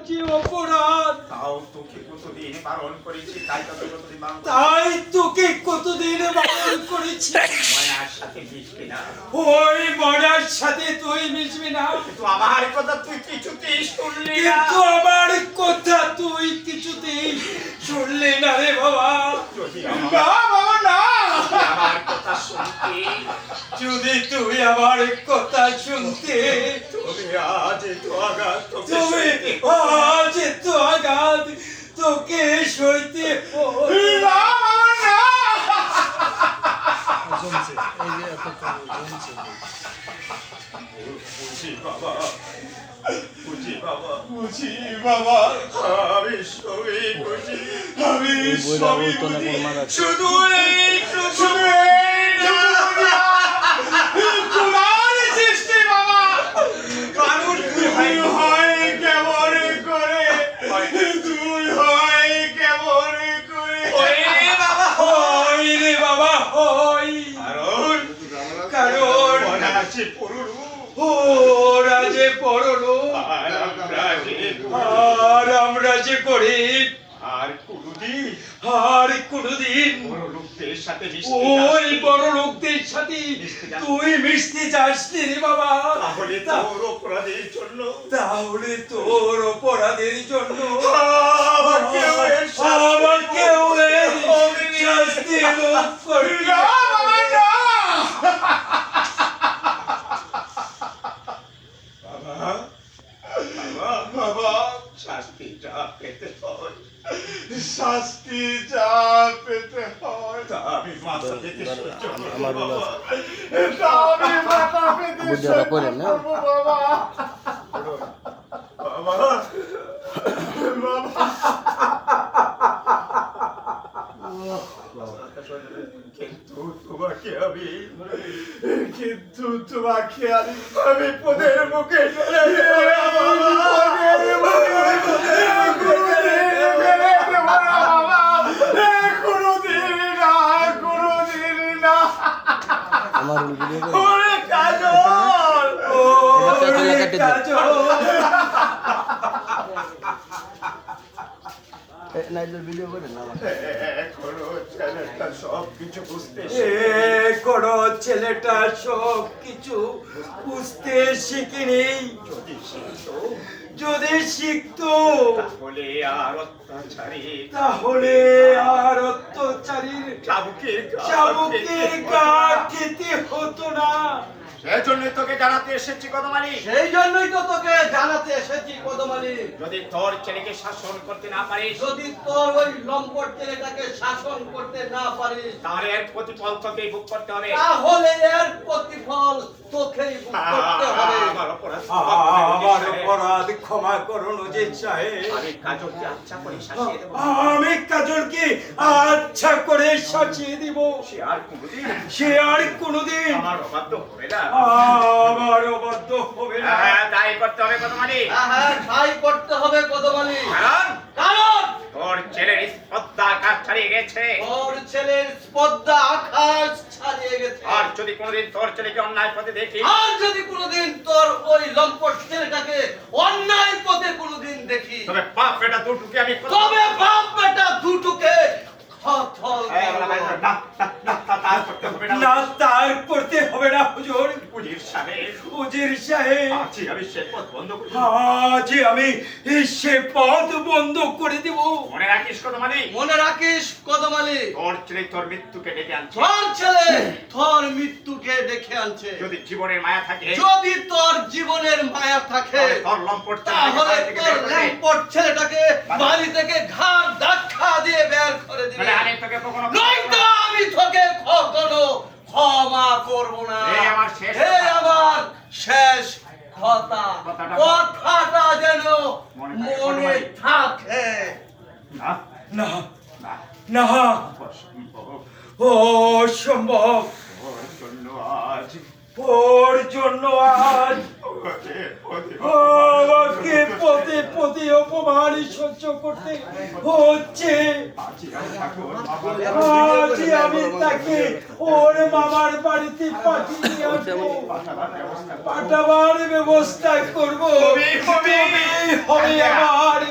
যে অপরাধ। তাও তোকে কতদিন বারণ করেছি, তাই তোকে কতদিন বারণ করেছি ময়নার সাথে মিশবি না। ওই ময়নার সাথে তুই মিশবি না। কিন্তু আমার কথা তুই কিছুতেই শুনলি না। কিন্তু আমার কথা তুই কিছুতেই শুনলি না রে বাবা। বাবা না, আমার কথা শুনতে, যদি তুই আমার কথা শুনতে, তুমি আজ এত আঘাত, তুমি আজ এত আঘাত তোকে সইতে বুঝি বাবা, বুঝি বাবা, বুঝি বাবা, আমি সবই বুঝি। আমি সবই বুঝি, শুধু তোমার সৃষ্টি বাবা। মানুষ তুই হয় কেমন করে, তুই হয় কেমন করে বাবা, হয় রে বাবা, হয়। কারণ আছে পড়লু, ওরা যে পড়লো আর আমরা যে গরিব, আর কোনদিন বড় লোকদের সাথে ওই বড় লোকদের সাথে তুই মিশতে যাসনি রে বাবা। তাহলে তোর অপরাধের জন্য, তাহলে তোর অপরাধের জন্য আমাকেও এর শাস্তি ভোগ করবি। বাবা, শাস্তিটা পেতে হয়, শাস্তি যা পেতে হয় তা আমি মাথা পেতে সহ্য করবো বাবা। তা আমি মাথা পেতে সহ্য করবো বাবা। বাবা, কিন্তু তোমাকে আমি আমি পদের মুখে ভিডিও করে না সবকিছু বুঝতে, কোনো ছেলেটা সব কিছু বুঝতে শিখিনি। যদি শিখতো তাহলে আর অত্যাচারীর চাবুকের গা খেতে হতো না। সেই জন্যই তোকে জানাতে এসেছি কদমালি। সেই জন্যই তো তোকে জানাতে এসেছি কদমালি। যদি তোর ছেলেকে শাসন করতে না পারিস, যদি তোর ওই লম্পট ছেলেটাকে শাসন করতে না পারিস, তাহলে এর প্রতিফল তোকেই ভোগ করতে হবে। তাহলে এর প্রতিফল তোকেই ভোগ করতে হবে। আমার অপরাধ ক্ষমা করুন অজিত সাহেব। আমি কাজলকে আচ্ছা করে শাসিয়ে দেব। আমি কাজলকে আচ্ছা করে সাজিয়ে দিব। সে আর কোনদিন আমার অবাধ্য হবে না। আমার অবাধ্য হবে না। তাই করতে হবে কদমালি। হ্যাঁ, তাই করতে হবে কদমালি। কারণ তোর ছেলের স্পর্ধা আকাশ ছাড়িয়ে গেছে। তোর ছেলের স্পর্ধা আকাশ ছাড়িয়ে গেছে। আর যদি কোনোদিন তোর ছেলেকে অন্যায় পথে দেখি, আর যদি কোনোদিন তোর ওই লম্পট ছেলেটাকে অন্যায় পথে কোনোদিন দেখি, তবে বাপ বেটা দুটুকে আমি তবে বাপ বেটা দুটোকে না তার করতে হবে না হুজুর। উজির সাহেব, উজির সাহেব, আজই আমি সে পথ বন্ধ করে দেব। আজ আমি সে পথ বন্ধ করে দেব। মনে রাখিস কদমালি, মনে রাখিস কদমালি, তোর ছেলে তোর মৃত্যুকে ডেকে আনছে। তোর ছেলে তোর মৃত্যুকে ডেকে আনছে। যদি জীবনের মায়া থাকে, যদি তোর জীবনের মায়া থাকে, তোর লম্পট তাহলে তোর লম্পট ছেলেটাকে বাড়ি থেকে ঘাড় ধাক্কা দিয়ে বের করে দিবি। নয়তো আমি তোকে কখনো ক্ষমা করব না। এই আমার শেষ কথা। এই আমার শেষ কথা। কথাটা যেন মনে থাকে। না না না না, অসম্ভব। অসম্ভব। ওর জন্য আজ ওর জন্য আজ আমাকে পদে পদে অপমান সহ্য করতে হচ্ছে। আজ আমি তাকে ওর মামার বাড়িতে পাঠিয়ে আসবো, পাঠাবার ব্যবস্থা করবো। হবে আমার